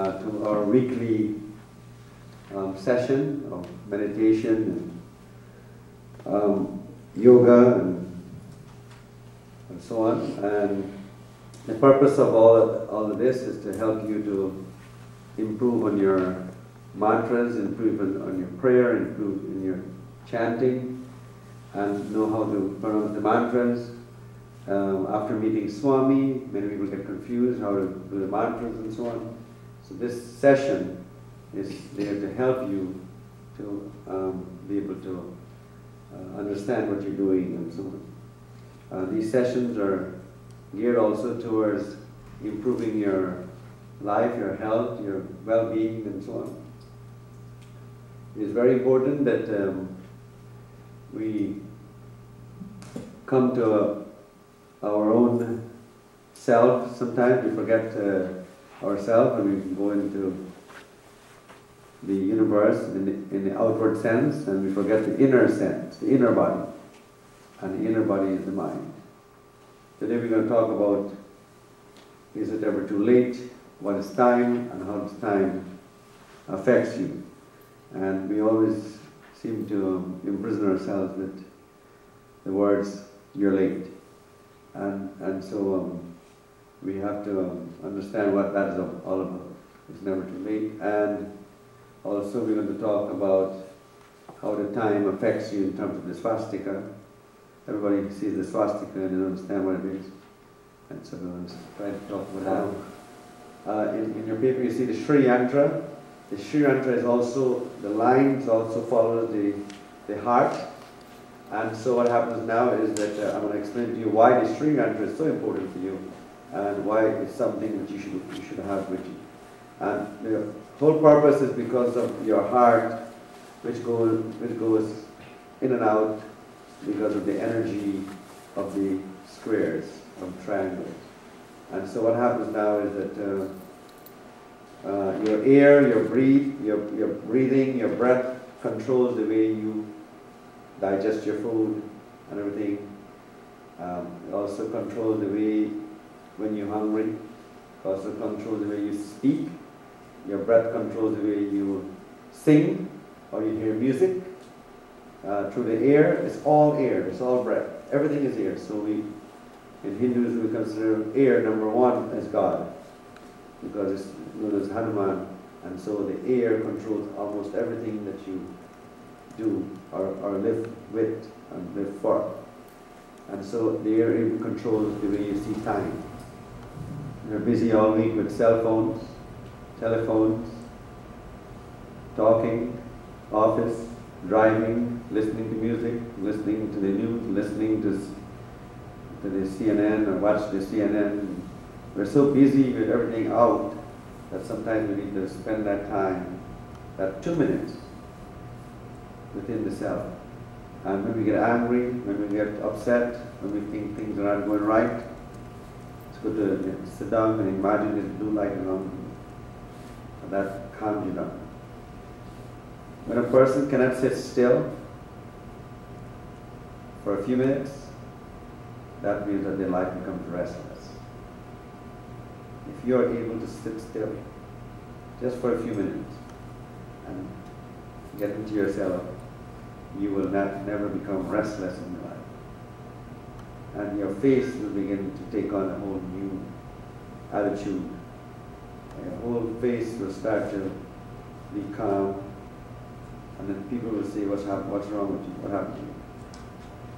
to our weekly session of meditation and yoga and so on. And the purpose of all of this is to help you to improve on your mantras, improve on your prayer, improve in your chanting, and know how to pronounce the mantras. After meeting Swami, many people get confused how to do the mantras and so on. So this session is there to help you to be able to understand what you're doing and so on. These sessions are geared also towards improving your life, your health, your well-being and so on. It is very important that we come to our own self. Sometimes we forget ourselves and we go into the universe in the outward sense, and we forget the inner sense, the inner body. And the inner body is the mind. Today we're going to talk about, is it ever too late, what is time, and how does time affects you. And we always seem to imprison ourselves with the words, you're late. And so we have to understand what that is all about. It's never too late. And also we're going to talk about how the time affects you in terms of the swastika. Everybody sees the swastika and they don't understand what it is. And so we're going to try to talk about that. In your paper you see the Sri Yantra. The Sri Yantra is also, the lines also follow the heart. And so what happens now is that I'm going to explain to you why the Sri Yantra is so important for you and why it's something that you should have with you. And the whole purpose is because of your heart, which goes in and out because of the energy of the squares, of triangles. And so what happens now is that your air, your breathing, your breath controls the way you digest your food and everything. It also controls the way when you're hungry. It also controls the way you speak. Your breath controls the way you sing or you hear music. Through the air, it's all breath. Everything is air. So in Hindus we consider air number one as God, because it's known as Hanuman, and so the air controls almost everything that you do or live with and live for. And so the air even controls the way you see time. You're busy all week with cell phones, telephones, talking, office, driving, listening to music, listening to the news, listening to the CNN or watch the CNN. We're so busy with everything out that sometimes we need to spend that time, that 2 minutes, within the self. And when we get angry, when we get upset, when we think things are not going right, it's good to sit down and imagine this blue light around you. And that calms you down. When a person cannot sit still for a few minutes, that means that their life becomes restless. If you are able to sit still just for a few minutes and get into yourself, you will never become restless in your life. And your face will begin to take on a whole new attitude. Your whole face will start to be calm. And then people will say, what's wrong with you? What happened to you?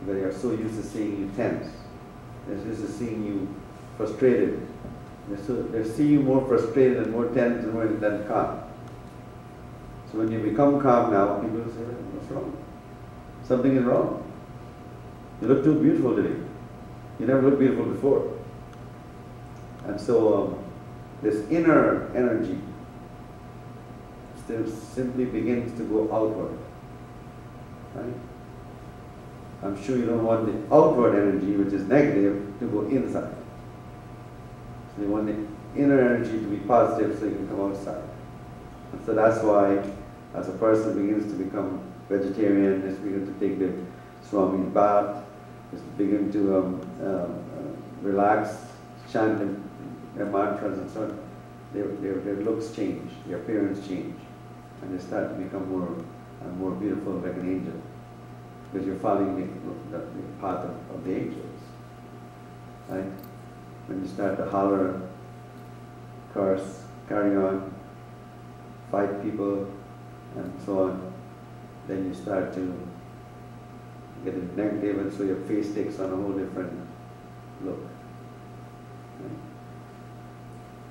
Because they are so used to seeing you tense. They're used to seeing you frustrated. They see you more frustrated and more tense and more than calm. So when you become calm now, people will say, what's wrong? Something is wrong. You look too beautiful today. You never looked beautiful before. And so this inner energy still simply begins to go outward. Right? I'm sure you don't want the outward energy, which is negative, to go inside. So you want the inner energy to be positive so you can come outside. And so that's why, as a person begins to become vegetarian, just begin to take the Swami's bath, just begin to relax, chant their mantras and so on, their looks change, their appearance change, and they start to become more and more beautiful like an angel, because you're following the path of the angels, right? When you start to holler, curse, carry on, fight people, and so on, then you start to get negative, and so your face takes on a whole different look. Right?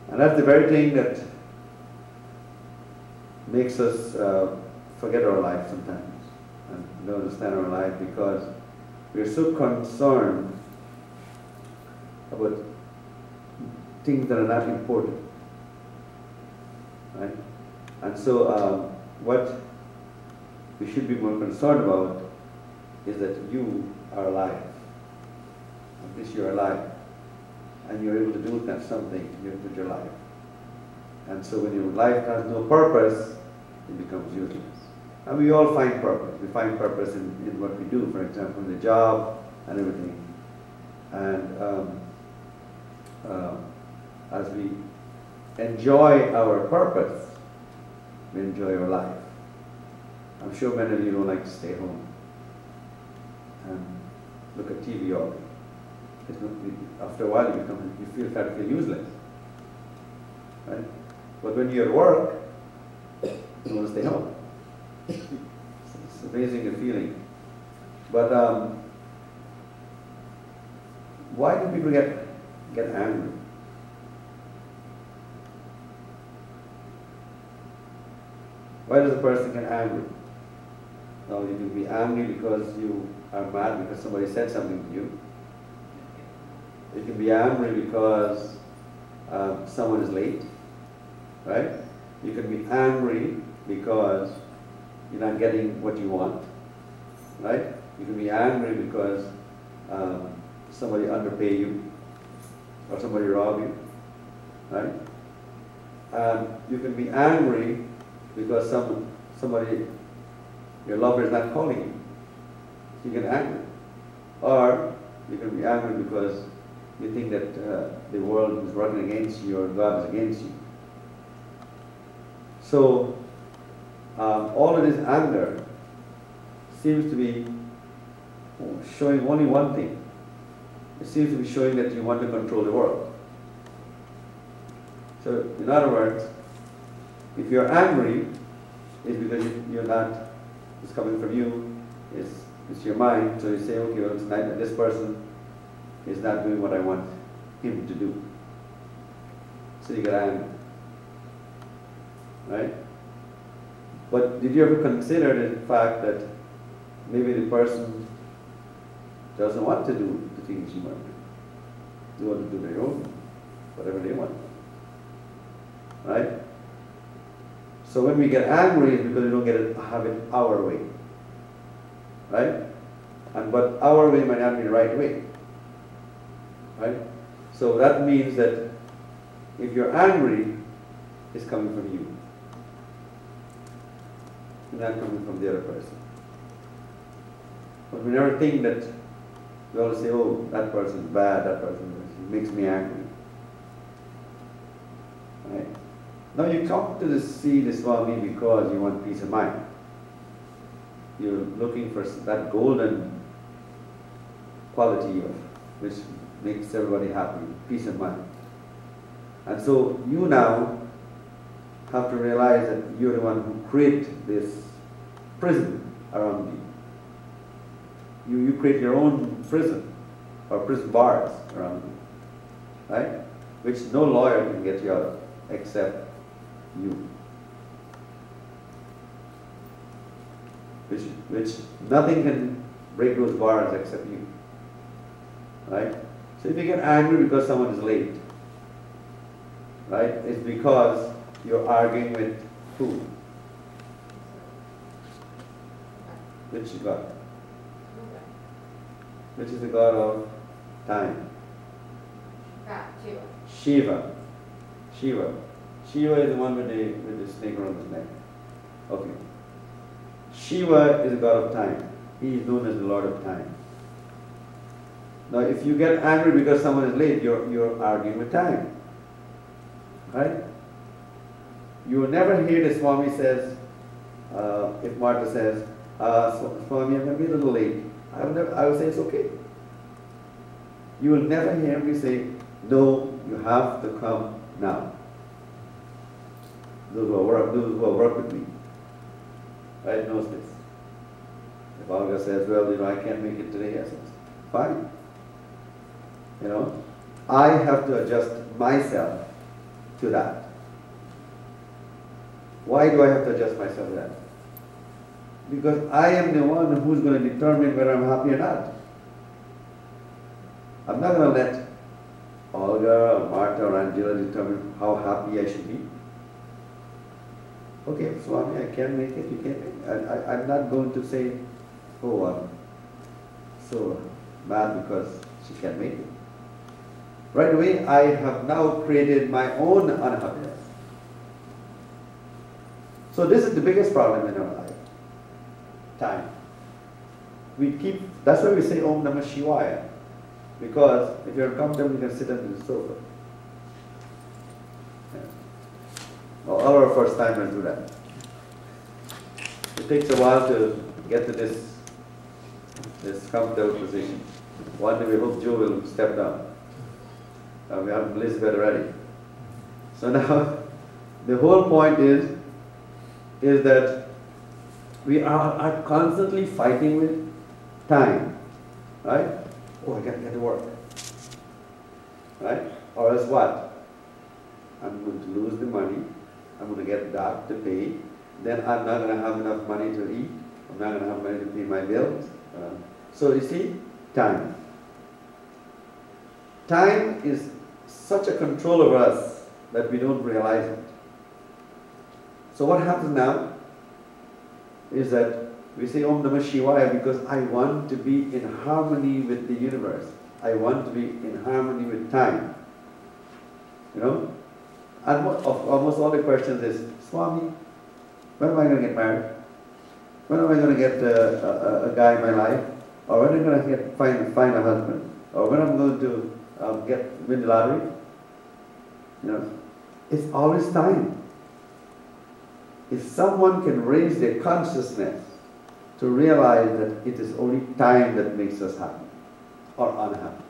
And that's the very thing that makes us forget our life sometimes and don't understand our life, because we're so concerned about things that are not important. Right? And so what we should be more concerned about is that you are alive. At least you're alive. And you're able to do something with your life. And so when your life has no purpose, it becomes useless. And we all find purpose. We find purpose in what we do, for example, in the job and everything. And as we enjoy our purpose, we enjoy our life. I'm sure many of you don't like to stay home and look at TV all day. After a while, you start to feel useless, right? But when you're at work, you want to stay home. It's amazing a feeling. But why do people get angry? Why does a person get angry? Now, you can be angry because you are mad because somebody said something to you. You can be angry because someone is late, right? You can be angry because you're not getting what you want, right? You can be angry because somebody underpay you or somebody rob you, right? You can be angry because somebody, your lover is not calling you. You get angry. Or you can be angry because you think that the world is working against you or God is against you. So all of this anger seems to be showing only one thing. It seems to be showing that you want to control the world. So in other words, if you're angry, it's because you're not, it's coming from you, it's your mind, so you say, okay, well, tonight this person is not doing what I want him to do. So you get angry, right? But did you ever consider the fact that maybe the person doesn't want to do the things you want to do? They want to do their own, whatever they want, right? So when we get angry, it's because we don't have it our way, right? But our way might not be the right way, right? So that means that if you're angry, it's coming from you, not coming from the other person. But we never think that, we always say, oh, that person is bad, that person makes me angry, right? Now you come to see the Swami because you want peace of mind. You're looking for that golden quality which makes everybody happy, peace of mind. And so you now have to realize that you're the one who create this prison around you. You create your own prison, or prison bars around you, right? Which no lawyer can get you out of, except you. Which nothing can break those bars except you, right? So if you get angry because someone is late, right, it's because you're arguing with who? Which God? Which is the God of time? Shiva. Shiva. Shiva is the one with the snake around his neck. Okay. Shiva is the God of time. He is known as the Lord of time. Now if you get angry because someone is late, you're arguing with time. Right? You will never hear the Swami says, if Martha says, Swami, I'm going to be a little late. I will say it's okay. You will never hear me say, no, you have to come now. Those who work with me, right, knows this. If Olga says, well, I can't make it today, I says, fine. I have to adjust myself to that. Why do I have to adjust myself to that? Because I am the one who's going to determine whether I'm happy or not. I'm not going to let Olga or Martha or Angela determine how happy I should be. Okay, Swami, I can't make it, you can't make it. I'm not going to say, oh, I'm so mad because she can't make it. Right away, I have now created my own unhappiness. So this is the biggest problem in our life. Time. That's why we say Om Namah Shivaya. Because if you're uncomfortable, you can sit on the sofa. Yeah. Well, our first timers do that. It takes a while to get to this comfortable position. One day we hope Joe will step down. We have Elizabeth already. So now, the whole point is that we are constantly fighting with time, right? Oh, I gotta get to work, right? Or else what? I'm going to lose the money. I'm going to get that to pay. Then I'm not going to have enough money to eat. I'm not going to have money to pay my bills. So you see, time. Time is such a control over us that we don't realize it. So what happens now is that we say Om Namah Shivaya because I want to be in harmony with the universe. I want to be in harmony with time. And almost all the questions is, Swami, when am I going to get married? When am I going to get a guy in my life? Or when am I going to find a husband? Or when I'm going to win the lottery? It's always time. If someone can raise their consciousness to realize that it is only time that makes us happy or unhappy.